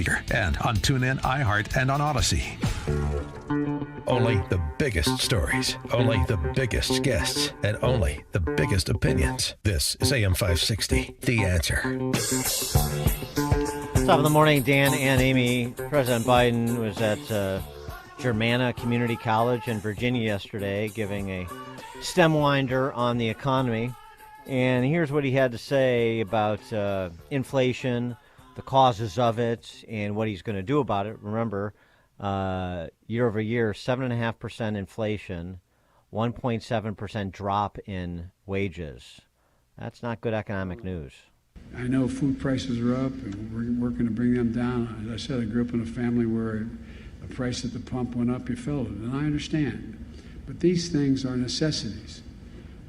and on TuneIn, iHeart, and on Odyssey. Only the biggest stories, only the biggest guests, and only the biggest opinions. This is AM 560, The Answer. Top of the morning, Dan and Amy. President Biden was at Germanna Community College in Virginia yesterday giving a stem winder on the economy. And here's what he had to say about inflation, the causes of it, and what he's going to do about it. Remember, year over year, 7.5% inflation, 1.7% drop in wages. That's not good economic news. I know food prices are up, and we're working to bring them down. As I said, I grew up in a family where the price at the pump went up, you felt it, and I understand. But these things are necessities.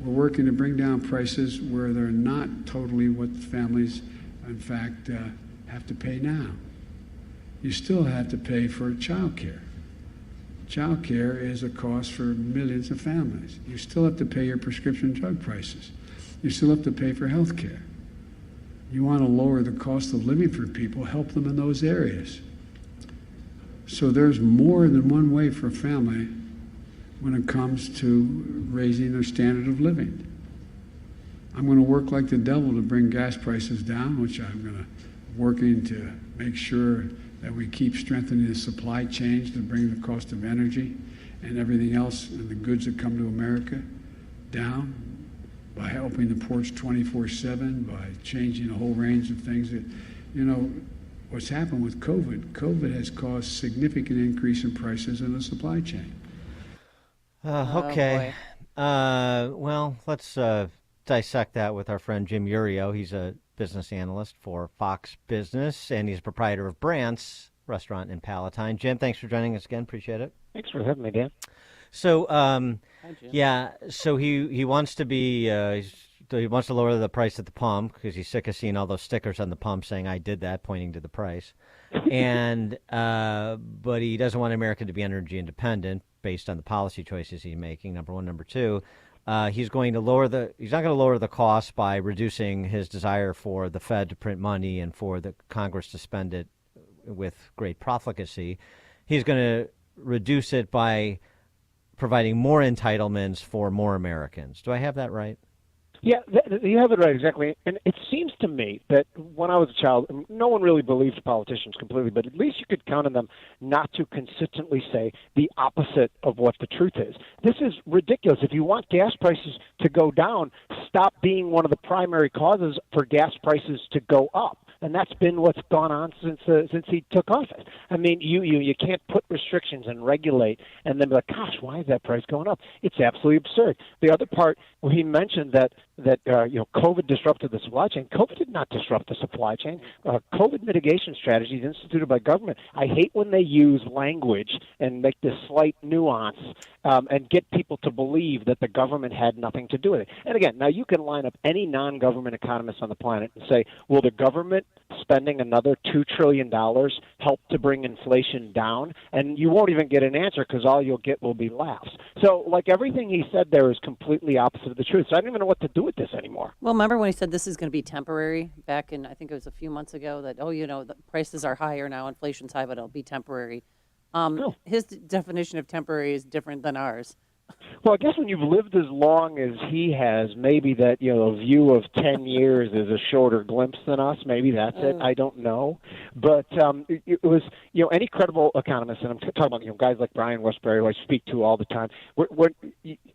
We're working to bring down prices where they're not totally what the families, in fact, have to pay now. You still have to pay for child care. Child care is a cost for millions of families. You still have to pay your prescription drug prices. You still have to pay for health care. You want to lower the cost of living for people, help them in those areas. So there's more than one way for a family when it comes to raising their standard of living. I'm going to work like the devil to bring gas prices down, which I'm going to working to make sure that we keep strengthening the supply chains to bring the cost of energy and everything else and the goods that come to America down by helping the ports 24/7, by changing a whole range of things that, what's happened with COVID has caused significant increase in prices in the supply chain. Okay. Well, let's dissect that with our friend Jim Iuorio. He's a business analyst for Fox Business, and he's proprietor of Brandt's Restaurant in Palatine. Jim, thanks for joining us again. Appreciate it. Thanks for having me, Dan. So, Hi, Jim. yeah, so he wants to be he wants to lower the price at the pump because he's sick of seeing all those stickers on the pump saying "I did that," pointing to the price, and but he doesn't want America to be energy independent based on the policy choices he's making. Number one, number two. He's not going to lower the cost by reducing his desire for the Fed to print money and for the Congress to spend it with great profligacy. He's going to reduce it by providing more entitlements for more Americans. Do I have that right? Yeah, you have it right, exactly. And it seems to me that when I was a child, no one really believed politicians completely, but at least you could count on them not to consistently say the opposite of what the truth is. This is ridiculous. If you want gas prices to go down, stop being one of the primary causes for gas prices to go up. And that's been what's gone on since he took office. I mean, you can't put restrictions and regulate and then be like, gosh, why is that price going up? It's absolutely absurd. The other part where he mentioned that COVID disrupted the supply chain. COVID did not disrupt the supply chain. COVID mitigation strategies instituted by government. I hate when they use language and make this slight nuance and get people to believe that the government had nothing to do with it. And again, now you can line up any non-government economist on the planet and say, will the government spending another $2 trillion help to bring inflation down? And you won't even get an answer because all you'll get will be laughs. So like everything he said there is completely opposite of the truth. So I don't even know what to do with this anymore. Well, remember when he said this is going to be temporary back in, I think it was a few months ago, that, the prices are higher now, inflation's high, but it'll be temporary. His definition of temporary is different than ours. Well, I guess when you've lived as long as he has, maybe that, a view of 10 years is a shorter glimpse than us. Maybe that's it. I don't know. But it was, any credible economist, and I'm talking about, guys like Brian Westbury, who I speak to all the time,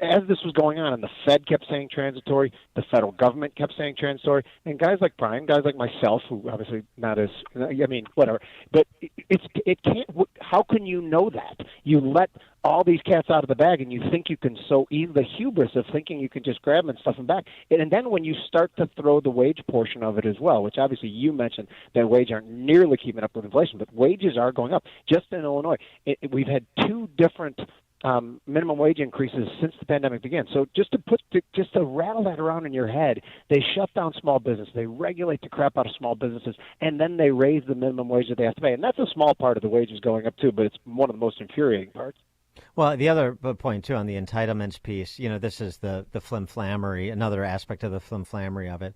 as this was going on, and the Fed kept saying transitory, the federal government kept saying transitory, and guys like Brian, guys like myself, who obviously not as, whatever, but it can't, how can you know that? You let all these cats out of the bag, and you think you can the hubris of thinking you can just grab them and stuff them back. And then when you start to throw the wage portion of it as well, which obviously you mentioned that wages aren't nearly keeping up with inflation, but wages are going up. Just in Illinois, we've had two different minimum wage increases since the pandemic began. So just to rattle that around in your head, they shut down small business, they regulate the crap out of small businesses, and then they raise the minimum wage that they have to pay. And that's a small part of the wages going up too, but it's one of the most infuriating parts. Well, the other point, too, on the entitlements piece, this is the flim-flammery, another aspect of the flim-flammery of it.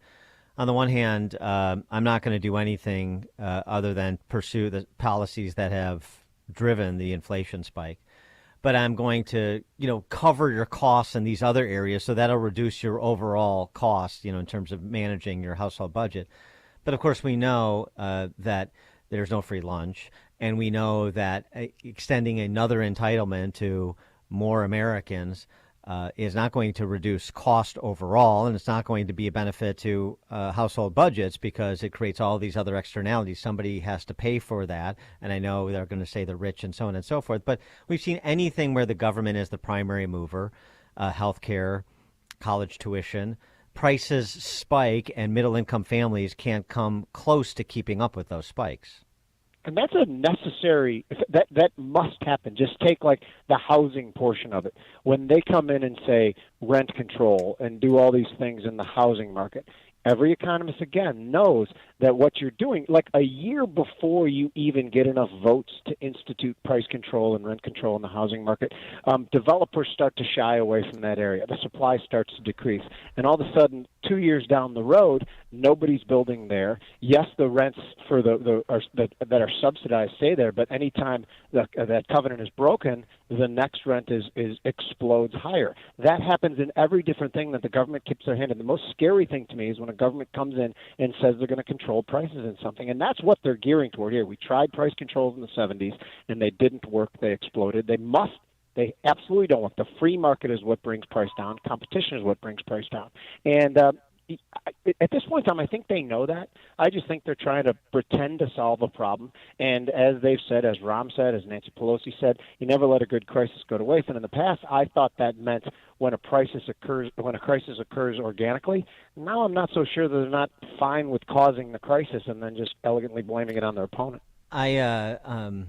on the one hand, I'm not going to do anything other than pursue the policies that have driven the inflation spike. But I'm going to, cover your costs in these other areas, so that'll reduce your overall cost, in terms of managing your household budget. But of course, we know that there's no free lunch, and we know that extending another entitlement to more Americans is not going to reduce cost overall, and it's not going to be a benefit to household budgets because it creates all these other externalities. Somebody has to pay for that, and I know they're going to say the rich and so on and so forth. But we've seen anything where the government is the primary mover, healthcare, college tuition, prices spike, and middle-income families can't come close to keeping up with those spikes. And that's a necessary, that must happen. Just take like the housing portion of it. When they come in and say rent control and do all these things in the housing market, every economist, again, knows that what you're doing, like a year before you even get enough votes to institute price control and rent control in the housing market, developers start to shy away from that area. The supply starts to decrease. And all of a sudden, 2 years down the road, nobody's building there. Yes, the rents for that are subsidized stay there, but anytime that covenant is broken, the next rent is explodes higher. That happens in every different thing that the government keeps their hand in. The most scary thing to me is when a government comes in and says they're going to control prices in something, and that's what they're gearing toward here. We tried price controls in the 70s, and they didn't work. They exploded. They absolutely don't work. The free market is what brings price down. Competition is what brings price down. And at this point in time, I think they know that. I just think they're trying to pretend to solve a problem. And as they've said, as Rahm said, as Nancy Pelosi said, you never let a good crisis go to waste. And in the past, I thought that meant when a crisis occurs organically. Now I'm not so sure that they're not fine with causing the crisis and then just elegantly blaming it on their opponent. I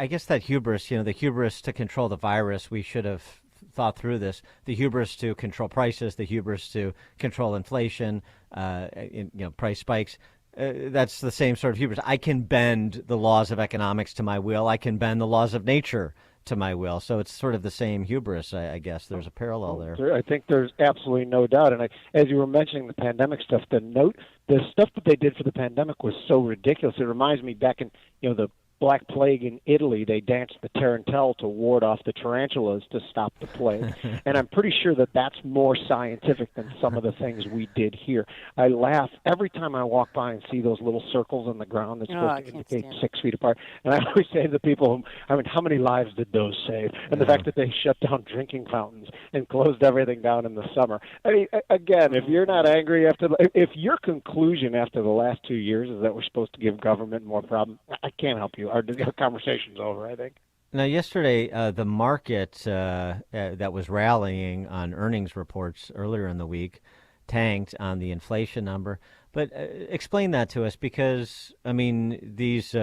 guess that hubris, the hubris to control the virus, we should have thought through this. The hubris to control prices, the hubris to control inflation, price spikes. That's the same sort of hubris. I can bend the laws of economics to my will. I can bend the laws of nature to my will. So it's sort of the same hubris, I guess. There's a parallel there. I think there's absolutely no doubt. And as you were mentioning the pandemic stuff, the stuff that they did for the pandemic was so ridiculous. It reminds me back in the Black Plague in Italy, they danced the tarantelle to ward off the tarantulas to stop the plague. And I'm pretty sure that that's more scientific than some of the things we did here. I laugh every time I walk by and see those little circles on the ground that's supposed to indicate 6 feet apart. And I always say to the people, how many lives did those save? And the fact that they shut down drinking fountains and closed everything down in the summer. I mean, again, if you're not angry if your conclusion after the last 2 years is that we're supposed to give government more problem, I can't help you. Our conversation's over, I think. Now, yesterday, the market that was rallying on earnings reports earlier in the week tanked on the inflation number. But explain that to us, because, these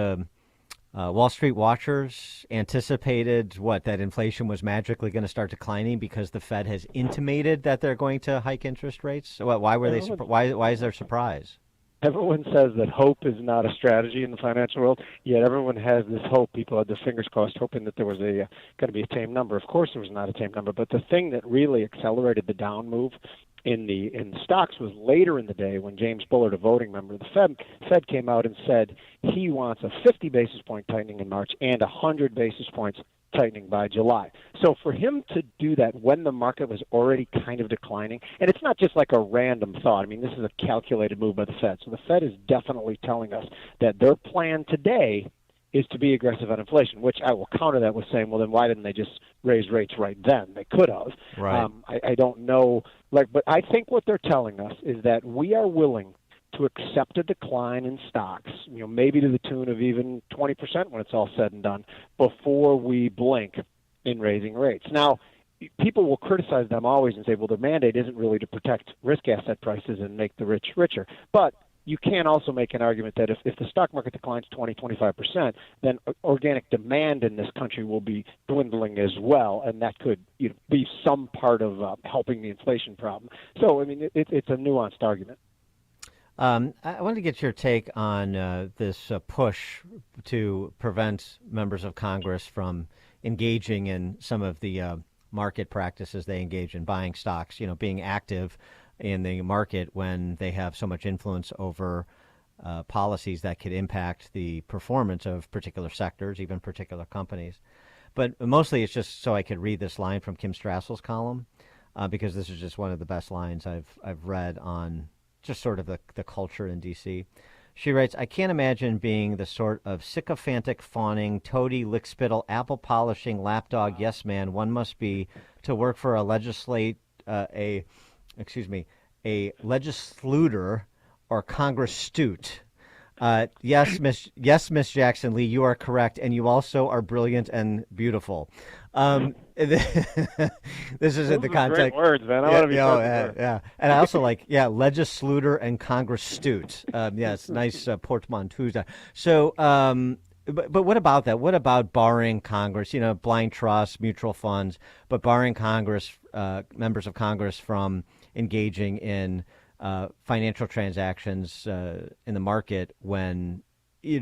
Wall Street watchers anticipated that inflation was magically going to start declining because the Fed has intimated that they're going to hike interest rates. So why were they? Why is there surprise? Everyone says that hope is not a strategy in the financial world, yet everyone has this hope. People had their fingers crossed, hoping that there was going to be a tame number. Of course, there was not a tame number, but the thing that really accelerated the down move in the stocks was later in the day when James Bullard, a voting member of the Fed came out and said he wants a 50 basis point tightening in March and 100 basis points tightening by July. So for him to do that when the market was already kind of declining, and it's not just like a random thought. This is a calculated move by the Fed. So the Fed is definitely telling us that their plan today is to be aggressive on inflation, which I will counter that with saying, well, then why didn't they just raise rates right then? They could have. Right. I don't know. But I think what they're telling us is that we are willing to accept a decline in stocks, maybe to the tune of even 20% when it's all said and done, before we blink in raising rates. Now, people will criticize them always and say, well, their mandate isn't really to protect risk asset prices and make the rich richer. But you can also make an argument that if the stock market declines 20-25%, then organic demand in this country will be dwindling as well, and that could be some part of helping the inflation problem. So, it's a nuanced argument. I wanted to get your take on this push to prevent members of Congress from engaging in some of the market practices they engage in, buying stocks, being active in the market when they have so much influence over policies that could impact the performance of particular sectors, even particular companies. But mostly it's just so I could read this line from Kim Strassel's column, because this is just one of the best lines I've read on just sort of the culture in D.C. She writes, I can't imagine being the sort of sycophantic, fawning, toady, lickspittle, apple-polishing, lapdog yes man one must be to work for a legislator or Congress stute. Yes, Miss Jackson Lee, you are correct, and you also are brilliant and beautiful. This is in the context. Great words, man. I want to be yeah. And I also like, legislator and Congress stute. Yes, nice portmanteaus. So, but what about that? What about barring Congress? Blind trust, mutual funds, but barring Congress, members of Congress from engaging in financial transactions in the market when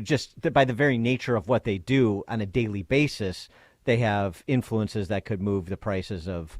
just by the very nature of what they do on a daily basis, they have influences that could move the prices of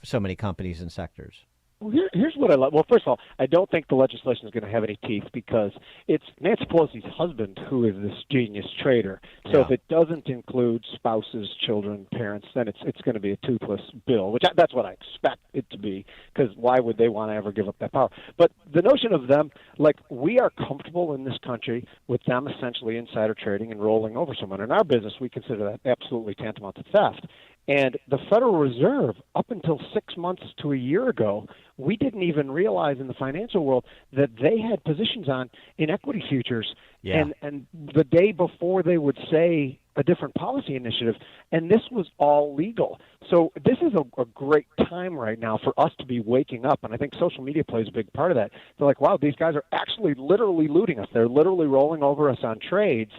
so many companies and sectors. Well, here's what I love. Well, first of all, I don't think the legislation is going to have any teeth because it's Nancy Pelosi's husband who is this genius trader. So if it doesn't include spouses, children, parents, then it's going to be a toothless bill, that's what I expect it to be, because why would they want to ever give up that power? But the notion of them, like, we are comfortable in this country with them essentially insider trading and rolling over someone. In our business, we consider that absolutely tantamount to theft. And the Federal Reserve, up until 6 months to a year ago, we didn't even realize in the financial world that they had positions on in equity futures. Yeah. And the day before they would say a different policy initiative, and this was all legal. So this is a great time right now for us to be waking up, and I think social media plays a big part of that. They're like, wow, these guys are actually literally looting us. They're literally rolling over us on trades.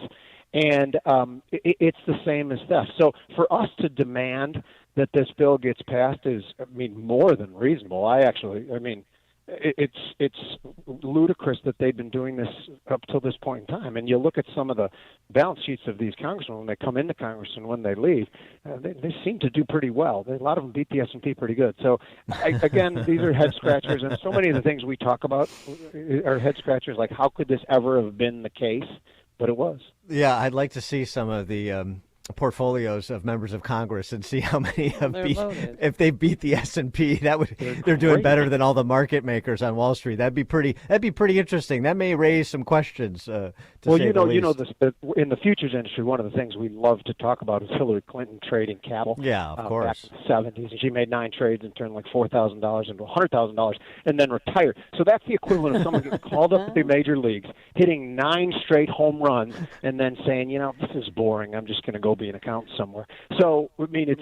And it's the same as theft. So for us to demand that this bill gets passed is, more than reasonable. It's ludicrous that they've been doing this up till this point in time. And you look at some of the balance sheets of these congressmen when they come into Congress and when they leave, they seem to do pretty well. A lot of them beat the S&P pretty good. So, again, these are head scratchers, and so many of the things we talk about are head scratchers, like how could this ever have been the case? But it was. Yeah, I'd like to see some of the portfolios of members of Congress and see how many have if they beat the S&P. They're doing better than all the market makers on Wall Street. That'd be pretty interesting. That may raise some questions. In the futures industry, one of the things we love to talk about is Hillary Clinton trading cattle. Yeah, of course. Back in the 70s, and she made 9 trades and turned like $4,000 into $100,000, and then retired. So that's the equivalent of someone getting called up to the major leagues, hitting 9 straight home runs, and then saying, this is boring. I'm just going to go be an accountant somewhere. So it's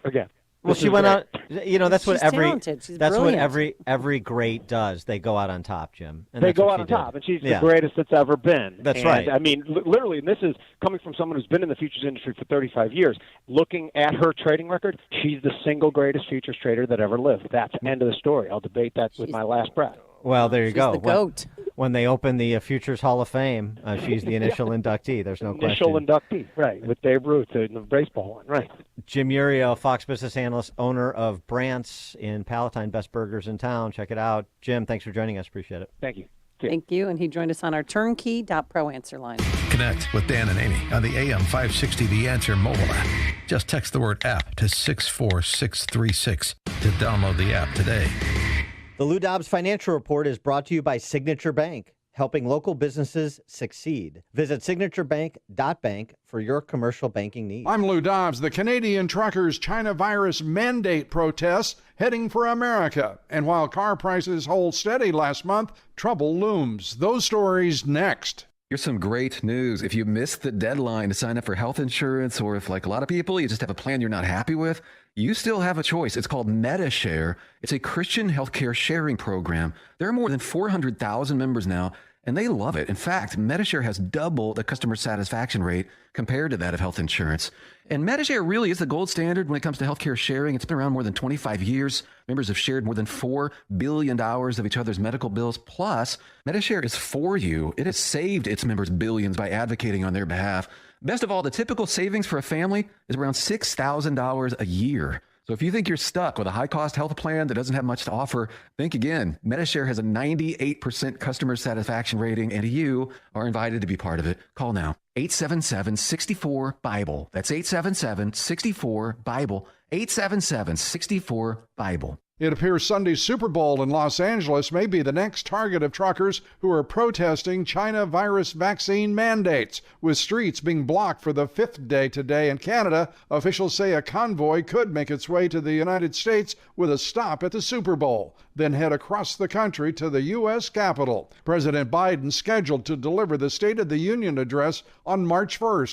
again. Well, she went out. That's what brilliant. every great does. They go out on top, Jim. And they go out on top, and she's the greatest that's ever been. That's right. Literally, and this is coming from someone who's been in the futures industry for 35 years. Looking at her trading record, she's the single greatest futures trader that ever lived. That's the end of the story. I'll debate that with my last breath. Well, there you She's go. The GOAT. When they open the Futures Hall of Fame, she's the initial inductee. There's no question. Initial inductee, right, with Babe Ruth in the baseball one, right. Jim Iuorio, Fox Business Analyst, owner of Brandt's in Palatine, best burgers in town. Check it out. Jim, thanks for joining us. Appreciate it. Thank you. Thank you. And he joined us on our turnkey.pro answer line. Connect with Dan and Amy on the AM 560 The Answer mobile app. Just text the word app to 64636 to download the app today. The Lou Dobbs Financial Report is brought to you by Signature Bank, helping local businesses succeed. Visit signaturebank.bank for your commercial banking needs. I'm Lou Dobbs. The Canadian truckers' China virus mandate protests heading for America. And while car prices hold steady last month, trouble looms. Those stories next. Here's some great news. If you missed the deadline to sign up for health insurance, or if, like a lot of people, you just have a plan you're not happy with, you still have a choice. It's called MediShare. It's a Christian healthcare sharing program. There are more than 400,000 members now, and they love it. In fact, MediShare has double the customer satisfaction rate compared to that of health insurance. And MediShare really is the gold standard when it comes to healthcare sharing. It's been around more than 25 years. Members have shared more than $4 billion of each other's medical bills. Plus, MediShare is for you. It has saved its members billions by advocating on their behalf. Best of all, the typical savings for a family is around $6,000 a year. So if you think you're stuck with a high-cost health plan that doesn't have much to offer, think again. Medishare has a 98% customer satisfaction rating, and you are invited to be part of it. Call now. 877-64-BIBLE. That's 877-64-BIBLE. 877-64-BIBLE. It appears Sunday's Super Bowl in Los Angeles may be the next target of truckers who are protesting China virus vaccine mandates. With streets being blocked for the 5th day today in Canada, officials say a convoy could make its way to the United States with a stop at the Super Bowl, then head across the country to the U.S. Capitol. President Biden scheduled to deliver the State of the Union address on March 1st.